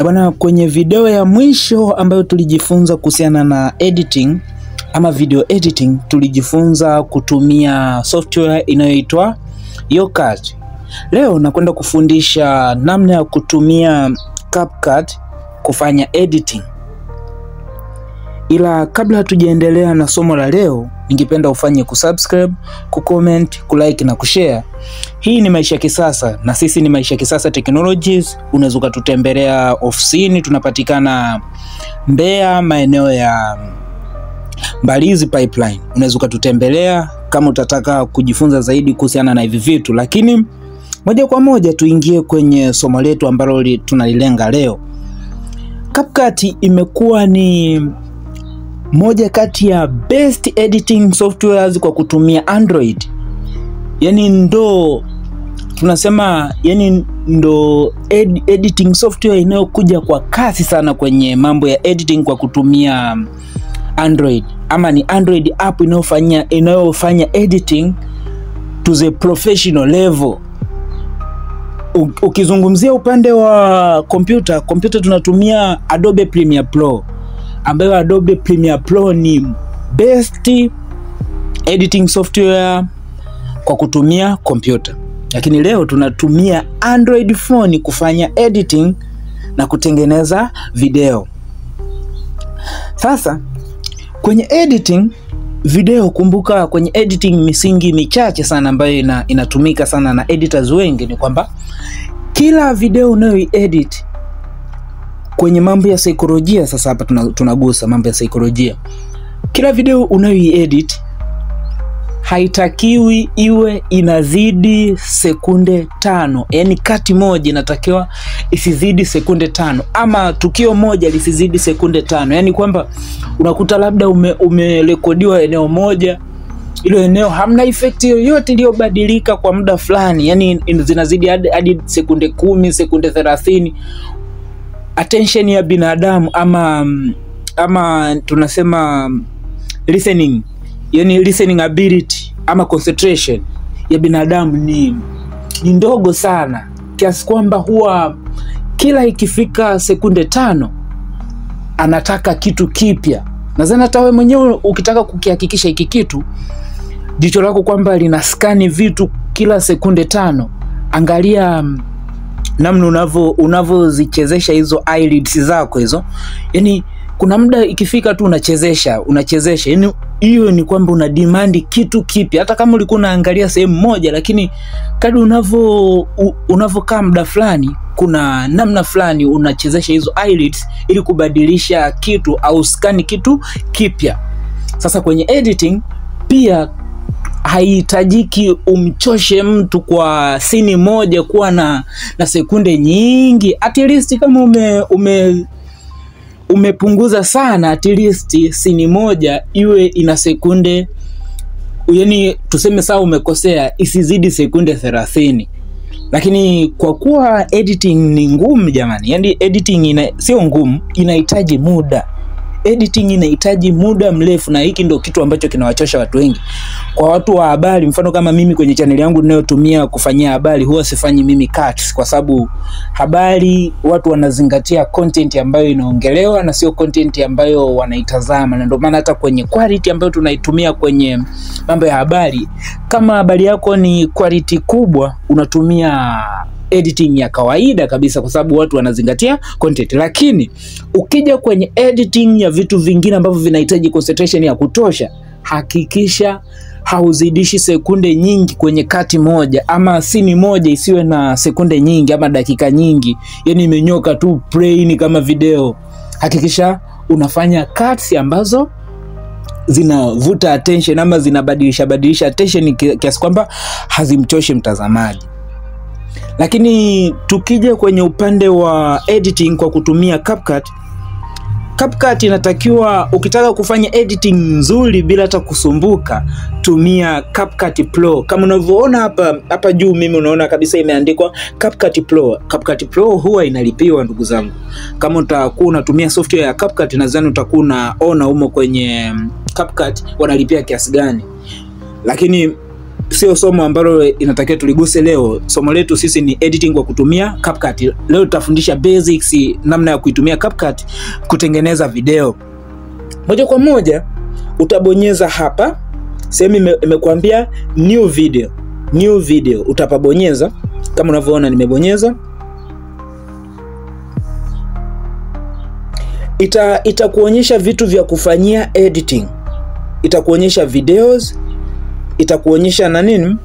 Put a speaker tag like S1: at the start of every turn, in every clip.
S1: Bwana, kwenye video ya mwisho ambayo tulijifunza kuhusiana na editing ama video editing, tulijifunza kutumia software inayoitwa CapCut. Leo nakwenda kufundisha namna ya kutumia CapCut kufanya editing. Ila kabla hatujaendelea na somo la leo, ningependa ufanye kusubscribe, kucomment, kulike na kushare. Hii ni Maisha ya Kisasa na sisi ni Maisha ya Kisasa Technologies. Unaweza kututembelea ofisini, tunapatikana Mbeya, maeneo ya Mbalizi Pipeline. Unaweza kututembelea kama utataka kujifunza zaidi kuhusiana na hivi vitu, lakini moja kwa moja tuingie kwenye somo letu ambalo tunalilenga leo. CapCut imekuwa ni moja kati ya best editing softwares kwa kutumia Android. Yani ndo tunasema, yani ndo editing software inayokuja kwa kasi sana kwenye mambo ya editing kwa kutumia Android, ama ni Android app inayofanya editing to the professional level. Ukizungumzia upande wa computer tunatumia Adobe Premiere Pro, ambayo Adobe Premiere Pro ni best editing software kwa kutumia computer. Lakini leo tunatumia Android phone kufanya editing na kutengeneza video. Sasa kwenye editing video, kumbuka kwenye editing misingi michache sana ambayo inatumika sana na editors wengi ni kwamba kila video unayoedit kwenye mambo ya saikolojia. Sasa hapa tunagusa mambo ya saikolojia. Kila video unayoedit haitakiwi iwe inazidi sekunde 5. Yani kati moja inatakiwa isizidi sekunde 5, ama tukio moja lisizidi sekunde 5. Yani kwamba unakuta labda umerekodiwa eneo moja, ilo eneo hamna effect yoyote iliyobadilika kwa muda fulani, yani zinazidi hadi sekunde 10, sekunde 30. Attention ya binadamu ama tunasema listening, yani listening ability ama concentration ya binadamu ni ndogo sana, kiasi kwamba huwa kila ikifika sekunde 5 anataka kitu kipya. Nadhani hata wewe mwenyewe ukitaka kukihakikisha hiki kitu, jicho lako kwamba linaskani vitu kila sekunde 5, angalia namna unavozichezesha hizo eyelids zako hizo. Yani kuna muda ikifika tu unachezesha. Yani hiyo ni kwamba una demand kitu kipya. Hata kama ulikuwa unaangalia sehemu moja, lakini kadri unavokaa muda fulani, kuna namna fulani unachezesha hizo eyelids ili kubadilisha kitu au scan kitu kipya. Sasa kwenye editing pia haihitajiki umchoshe mtu kwa scene moja kuwa na sekunde nyingi. At least kama umepunguza sana, at least scene moja iwe ina sekunde, yani tuseme sawa umekosea, isizidi sekunde 30. Lakini kwa kuwa editing ni ngumu jamani, yani editing sio ngumu, inahitaji muda. Editing inahitaji muda mrefu, na hiki ndio kitu ambacho kinawachosha watu wengi. Kwa watu wa habari, mfano kama mimi kwenye channel yangu ninayotumia kufanyia habari, huwa sifanyi mimi cuts, kwa sababu habari watu wanazingatia content ambayo inaongelewa na sio content ambayo wanaitazama. Na ndio maana hata kwenye quality ambayo tunaitumia kwenye mambo ya habari, kama habari yako ni quality kubwa, unatumia editing ya kawaida kabisa, kwa sababu watu wanazingatia content. Lakini ukija kwenye editing ya vitu vingine ambavyo vinahitaji concentration ya kutosha, hakikisha hauzidishi sekunde nyingi kwenye kati moja, ama scene moja isiwe na sekunde nyingi ama dakika nyingi, yani imenyoka tu plain kama video. Hakikisha unafanya cuts ambazo zinavuta attention ama zinabadilisha attention kiasi kwamba hazimchoshi mtazamaji. Lakini tukija kwenye upande wa editing kwa kutumia CapCut inatakiwa, ukitaka kufanya editing nzuri bila hata kusumbuka, tumia CapCut Pro. Kama unavyoona hapa juu, mimi unaona kabisa imeandikwa CapCut Pro. CapCut Pro huwa inalipiwa ndugu zangu. Kama utakuwa unatumia software ya CapCut, nadhani utakuwa unaona humo kwenye CapCut wanalipia kiasi gani. Lakini sio somo ambalo inatakiwa tuliguse leo. Somo letu sisi ni editing kwa kutumia CapCut. Leo tutafundisha basics, namna ya kuitumia CapCut kutengeneza video. Moja kwa moja utabonyeza hapa sehemu imekuambia new video, utapabonyeza kama unavyoona nimebonyeza. Itakuonyesha vitu vya kufanyia editing, itakuonyesha videos, itakuonyesha na nini,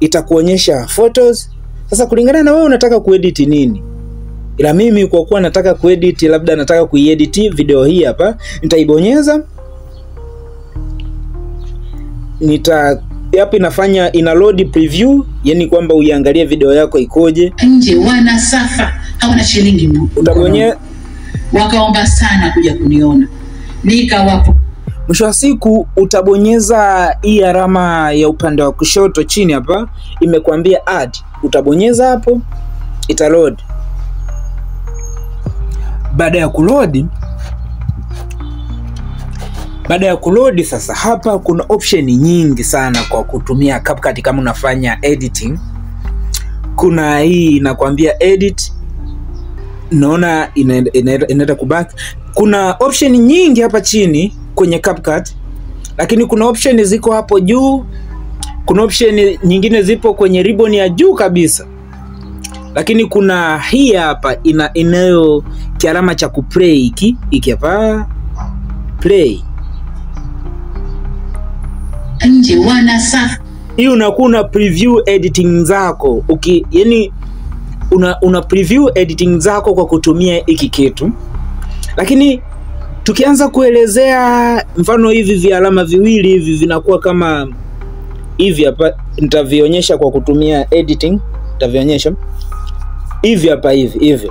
S1: itakuonyesha photos. Sasa kulingana na wewe unataka kuedit nini. Ila mimi kwa kuwa nataka kuedit, labda nataka kuiedit video hii hapa, nitaibonyeza. Hapa inafanya ina load preview, yani kwamba uiangalie video yako ikoje.
S2: Nje wana safa, hawana shilingi.
S1: Utabonyeza,
S2: wakaomba sana kuja kuniona. Nikawapo.
S1: Mwisho wa siku utabonyeza hii alama ya upande wa kushoto chini hapa imekuambia add. Utabonyeza hapo, ita load. Baada ya kuload sasa hapa kuna option nyingi sana kwa kutumia CapCut kama unafanya editing. Kuna hii inakwambia edit. Naona inaenda kubaki. Kuna option nyingi hapa chini kwenye CapCut, lakini kuna option ziko hapo juu. Kuna option nyingine zipo kwenye ribbon ya juu kabisa. Lakini kuna hii hapa inayo kialama cha kuplay iki hapa play.
S2: Nje wana safa.
S1: Hii unakuwa preview editing zako. Yani una preview editing zako kwa kutumia hiki kitu. Lakini tukianza kuelezea mfano hivi vya alama viwili hivi vinakuwa kama hivi hapa, nitavionyesha kwa kutumia editing. Nitavionyesha hivi hapa hivi.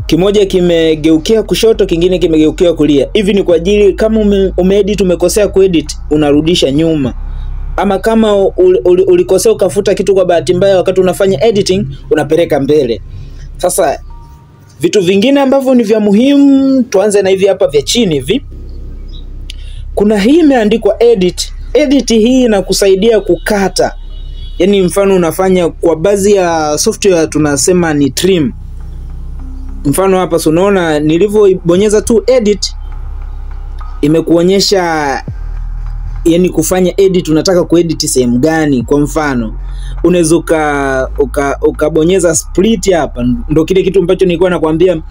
S1: Kimoja kimegeukia kushoto, kingine kimegeukia kulia. Hivi ni kwa ajili kama umeedit umekosea kuedit, unarudisha nyuma. Ama kama ulikosea ukafuta kitu kwa bahati mbaya wakati unafanya editing, unapeleka mbele. Sasa vitu vingine ambavyo ni vya muhimu, tuanze na hivi hapa vya chini hivi. Kuna hii imeandikwa edit. Edit hii inakusaidia kukata. Yani mfano unafanya kwa baadhi ya software tunasema ni trim. Mfano hapa unaona nilivyobonyeza tu edit imekuonyesha yani kufanya edit, unataka kuedit sehemu gani. Kwa mfano unaweza ukabonyeza split hapa, ndio kile kitu ambacho nilikuwa nakwambia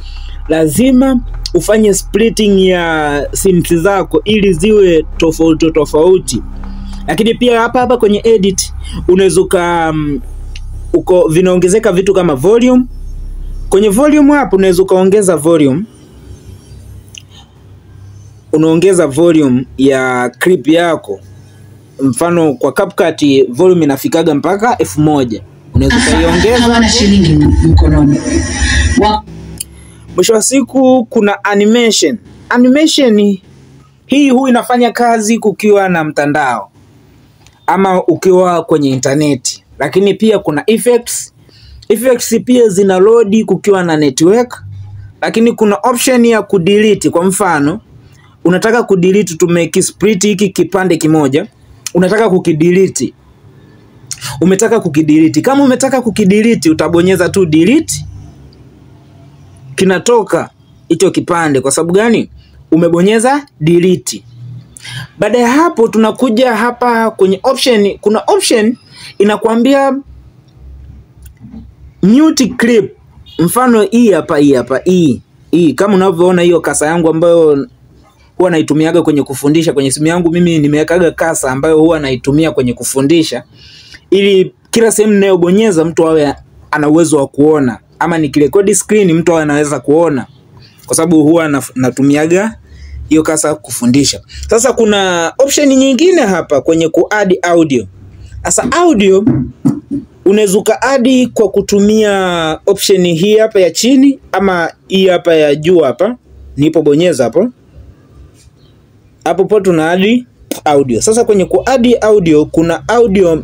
S1: lazima ufanye splitting ya scenes zako ili ziwe tofauti. Lakini pia hapa kwenye edit unaweza vinaongezeka vitu kama volume. Kwenye volume hapo unaweza kaongeza volume. Unaongeza volume ya clip yako. Mfano kwa CapCut volume inafikaga mpaka 1000. Unaweza kaiongeza.
S2: Hawana shilingi mkononi.
S1: Mwisho wa siku kuna animation. Animation hii inafanya kazi kukiwa na mtandao ama ukiwa kwenye internet. Lakini pia kuna effects. Effects pia zina load kukiwa na network. Lakini kuna option ya kudelete. Kwa mfano unataka kudelete, tumekissplit hiki kipande kimoja, unataka kukidelete. Kama umetaka kukidelete utabonyeza tu delete, kinatoka hicho kipande. Kwa sababu gani? Umebonyeza delete. Baada ya hapo tunakuja hapa kwenye option. Kuna option inakwambia mute clip. Mfano hii hapa hii kama unavyoona hiyo kasa yangu ambayo huwa naitumiaga kwenye kufundisha kwenye simu yangu. Mimi nimewekaga kasa ambayo huwa naitumia kwenye kufundisha ili kila sehemu ninayobonyeza mtu awe ana uwezo wa kuona, ama nikirekodi screen mtu awe anaweza kuona, kwa sababu huwa natumiaga hiyo kasa kufundisha. Sasa kuna option nyingine hapa kwenye kuadd audio. Sasa audio unaweza kuadd kwa kutumia option hii hapa ya chini ama hii hapa ya juu hapa. Nilipobonyeza hapo tuna add audio. Sasa kwenye kuadd audio kuna audio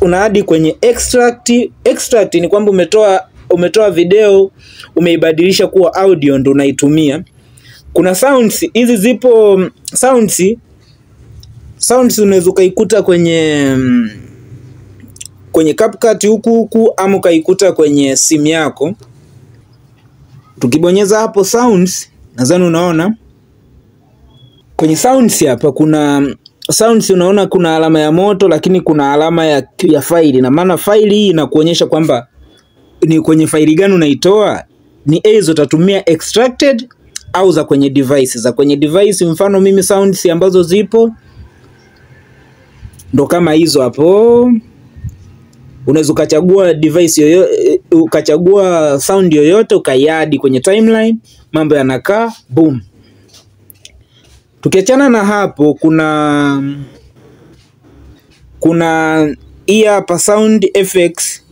S1: una add kwenye extract. Extract ni kwamba umetoa video umeibadilisha kuwa audio ndo unaitumia. Kuna sounds, hizi zipo Sounds unaweza ukaikuta kwenye CapCut huku ama ukaikuta kwenye simu yako. Tukibonyeza hapo sounds, nadhani unaona kwenye sounds hapa kuna sounds, unaona kuna alama ya moto lakini kuna alama ya faili, na maana faili hii inakuonyesha kwamba ni kwenye faili gani unaitoa, ni hizo utatumia extracted au za kwenye device. Za kwenye device mfano mimi sounds ambazo zipo ndo kama hizo hapo. Unaweza ukachagua device yoyote, ukachagua sound yoyote ukaiadi kwenye timeline, mambo yanakaa boom. Tukiachana na hapo kuna hii hapa sound effects.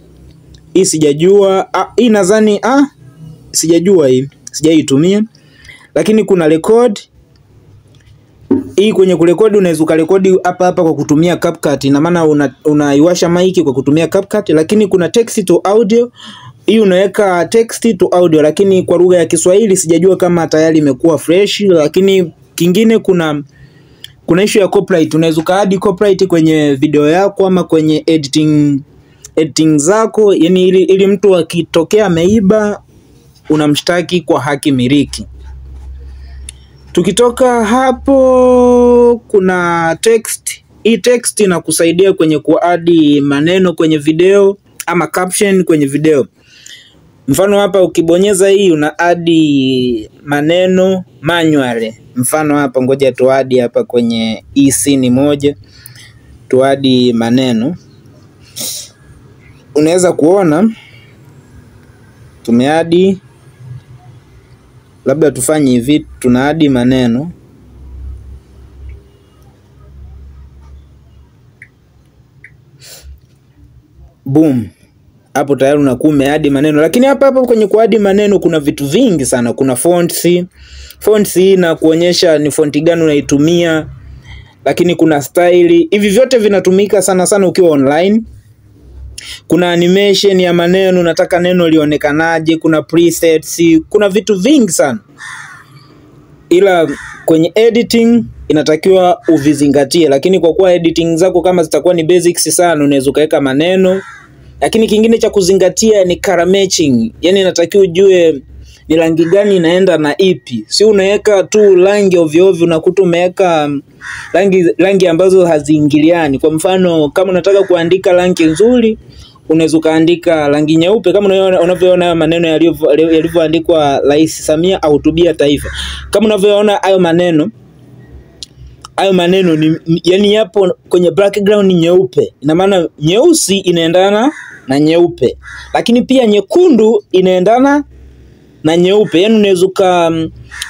S1: Hii sijajua, hii nadhani sijajua, hii sijaitumia. Lakini kuna record. Hii kwenye kurekodi unaweza ukarekodi hapa kwa kutumia CapCut, ina maana unaiwasha mic kwa kutumia CapCut. Lakini kuna text to audio. Hii unaweka text to audio, lakini kwa lugha ya Kiswahili sijajua kama tayari imekuwa fresh. Lakini kingine kuna issue ya copyright. Unaweza ukaadi copyright kwenye video yako ama kwenye editing zako, yani ili mtu akitokea ameiba unamshtaki kwa haki miliki. Tukitoka hapo kuna text. Hii text inakusaidia kwenye kuadi maneno kwenye video ama caption kwenye video. Mfano hapa ukibonyeza hii unaadi maneno manually. Mfano hapa ngoja tuadi hapa kwenye hii scene moja, tuadi maneno. Unaweza kuona tumeadi, labda tufanye hivi, tunaadi maneno. Boom. Hapo tayari unakuwa umeadi maneno. Lakini hapa kwenye kuadi maneno kuna vitu vingi sana. Kuna fonts. Fonts hii na kuonyesha ni fonti gani unaitumia. Lakini kuna style. Hivi vyote vinatumika sana ukiwa online. Kuna animation ya maneno, unataka neno lionekanaje, kuna presets, kuna vitu vingi sana. Ila kwenye editing inatakiwa uvizingatie, lakini kwa kuwa editing zako kama zitakuwa ni basics sana, unaweza ukaweka maneno. Lakini kingine cha kuzingatia ni color matching. Yani inatakiwa ujue ni rangi gani inaenda na ipi. Si unaweka tu rangi ovyo ovyo, unakuta umeweka rangi ambazo haziingiliani. Kwa mfano kama unataka kuandika rangi nzuri, unaweza kaandika rangi nyeupe kama unavyoona maneno yalivyoandikwa Rais Samia ahutubia taifa. Kama unavyoona hayo maneno ni yani yapo kwenye background nyeupe. Ina maana nyeusi inaendana na nyeupe. Lakini pia nyekundu inaendana na nyeupe. Yani unaweza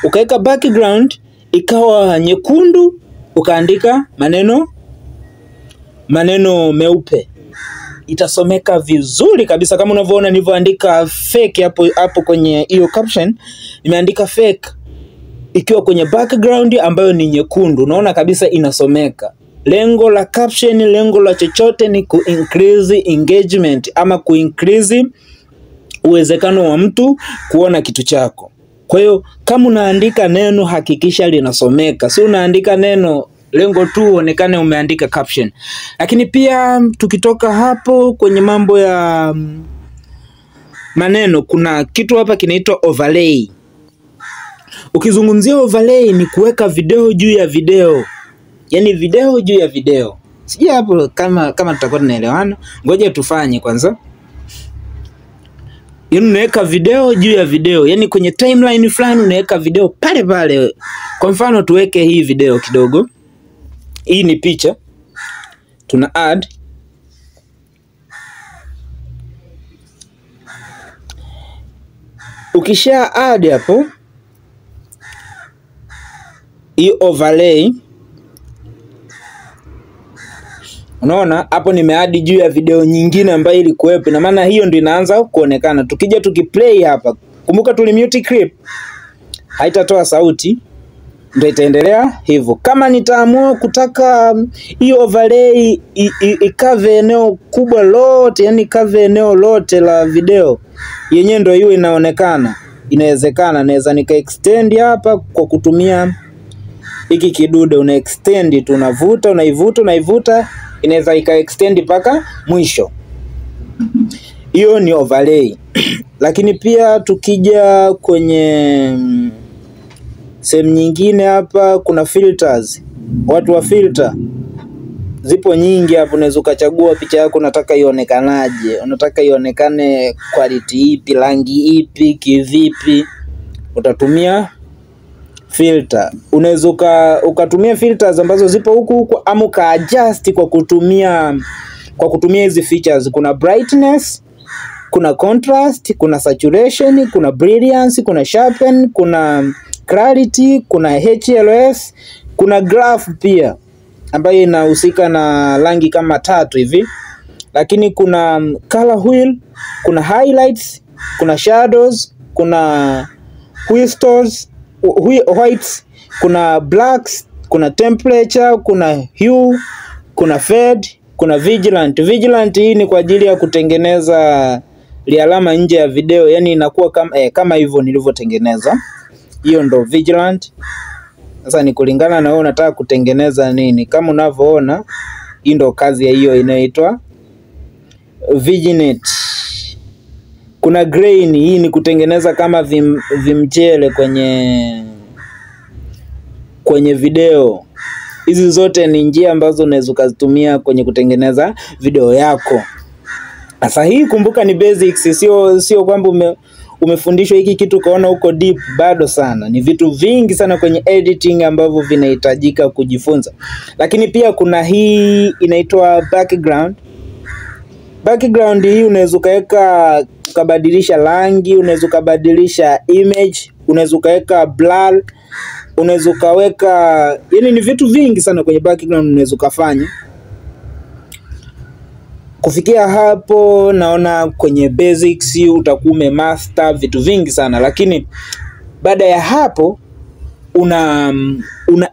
S1: ukaweka background ikawa nyekundu ukaandika maneno meupe. Itasomeka vizuri kabisa. Kama unavyoona nilivyoandika fake hapo kwenye hiyo caption, nimeandika fake ikiwa kwenye background ambayo ni nyekundu. Unaona kabisa inasomeka. Lengo la caption, lengo la chochote ni increase engagement ama increase uwezekano wa mtu kuona kitu chako. Kwa hiyo kama unaandika neno hakikisha linasomeka. Si unaandika neno lengo tu uonekane umeandika caption. Lakini pia tukitoka hapo kwenye mambo ya maneno, kuna kitu hapa kinaitwa overlay. Ukizungumzia overlay ni kuweka video juu ya video. Yani video juu ya video. Sijui hapo kama tutakuwa tunaelewana. Ngoja tufanye kwanza. Yani unaweka video juu ya video. Yani kwenye timeline fulani unaweka video pale pale. Kwa mfano tuweke hii video kidogo. Hii ni picha. Tuna add. Ukisha add hapo hii overlay, unaona hapo nimeadi juu ya video nyingine ambayo ilikuwepo, na maana hiyo ndio inaanza kuonekana. Tukija tukiplay hapa, kumbuka tulimute clip, haitatoa sauti, ndio itaendelea hivyo. Kama nitaamua kutaka hiyo overlay ikave eneo kubwa lote, yani ikave eneo lote la video yenyewe ndio hiyo inaonekana, inawezekana. Naweza nika extend hapa kwa kutumia hiki kidude una extend, tunavuta, unaivuta, inaweza ika extend mpaka mwisho. Hiyo ni overlay. Lakini pia tukija kwenye sehemu nyingine hapa kuna filters. Watu wa filter zipo nyingi hapo, unaweza ukachagua picha yako unataka ionekanaje, unataka ionekane quality ipi, rangi ipi, kivipi. Utatumia filter. Unaweza ukatumia filters ambazo zipo huku ama uka adjust kwa kutumia hizi features. Kuna brightness, kuna contrast, kuna saturation, kuna brilliance, kuna sharpen, kuna clarity, kuna HLS, kuna graph pia ambayo inahusika na rangi kama 3 hivi. Lakini kuna color wheel, kuna highlights, kuna shadows, kuna whites, kuna blacks, kuna temperature, kuna hue, kuna fade, kuna vigilant. Vigilant hii ni kwa ajili ya kutengeneza alama nje ya video, yani inakuwa kama hivyo nilivyotengeneza. Hiyo ndo vigilant. Sasa ni kulingana na wewe unataka kutengeneza nini. Kama unavyoona, hii ndo kazi ya hiyo inaitwa vignette. Kuna grain, hii ni kutengeneza kama vimchele kwenye video. Hizi zote ni njia ambazo unaweza kuzitumia kwenye kutengeneza video yako. Sasa hii kumbuka ni basics, sio kwamba umefundishwa hiki kitu kaona huko deep, bado sana. Ni vitu vingi sana kwenye editing ambavyo vinahitajika kujifunza. Lakini pia kuna hii inaitwa background. Background hii unaweza ukabadilisha rangi, unaweza ukabadilisha image, unaweza ukaweka blur, unaweza ukaweka, yani ni vitu vingi sana kwenye background unaweza ukafanya. Kufikia hapo naona kwenye basics utakuwa umemaster vitu vingi sana. Lakini baada ya hapo una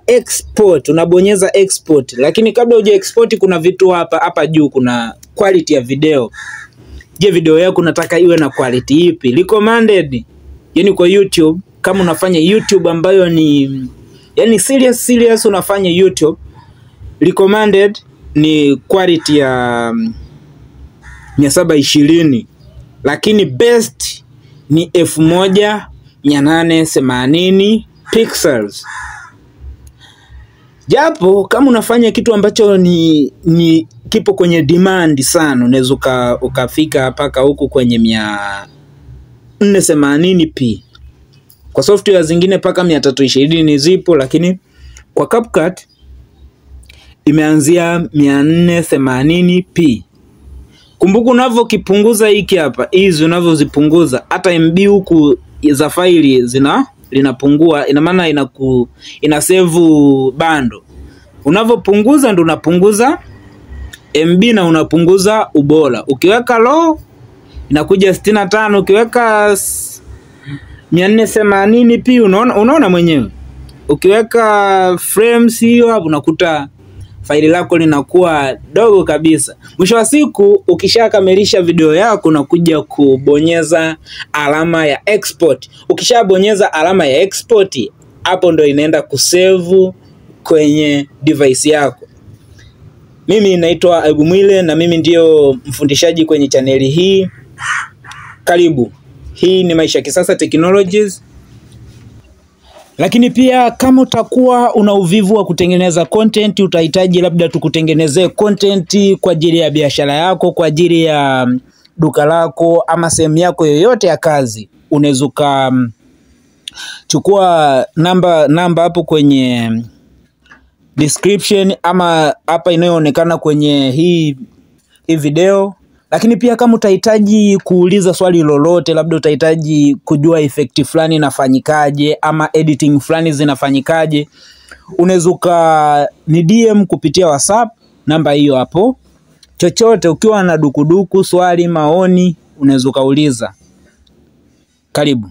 S1: export, unabonyeza export. Lakini kabla huja export kuna vitu hapa juu, kuna quality ya video. Je, video yako unataka iwe na quality ipi? Recommended, yani kwa YouTube, kama unafanya YouTube ambayo ni yani serious unafanya YouTube, recommended ni quality ya 720, lakini best ni 1880 pixels. Japo kama unafanya kitu ambacho ni kipo kwenye demand sana, unaweza ukafika mpaka huku kwenye 480p. Kwa software zingine mpaka 320 zipo, lakini kwa CapCut imeanzia 480p. Kumbuka unavyokipunguza hiki hapa, hizi unavyozipunguza, hata MB huku za faili linapungua. Ina maana ina save bando. Unavyopunguza ndo unapunguza MB na unapunguza ubora. Ukiweka low inakuja 65, ukiweka 480p unaona mwenyewe. Ukiweka frames hiyo hapo unakuta faili lako linakuwa dogo kabisa. Mwisho wa siku ukishakamilisha video yako unakuja kubonyeza alama ya export. Ukishabonyeza alama ya export, hapo ndo inaenda kusave kwenye device yako. Mimi naitwa Ayubu Mwile na mimi ndio mfundishaji kwenye chaneli hii. Karibu. Hii ni Maisha Kisasa Technologies. Lakini pia kama utakuwa una uvivu wa kutengeneza content, utahitaji labda tukutengenezee content kwa ajili ya biashara yako, kwa ajili ya duka lako ama sehemu yako yoyote ya kazi, unaweza chukua namba hapo kwenye description ama hapa inayoonekana kwenye hii video. Lakini pia kama utahitaji kuuliza swali lolote, labda utahitaji kujua effect fulani inafanyikaje ama editing fulani zinafanyikaje, unaweza ni DM kupitia WhatsApp, namba hiyo hapo. Chochote ukiwa na dukuduku, swali, maoni, unaweza kauliza. Karibu.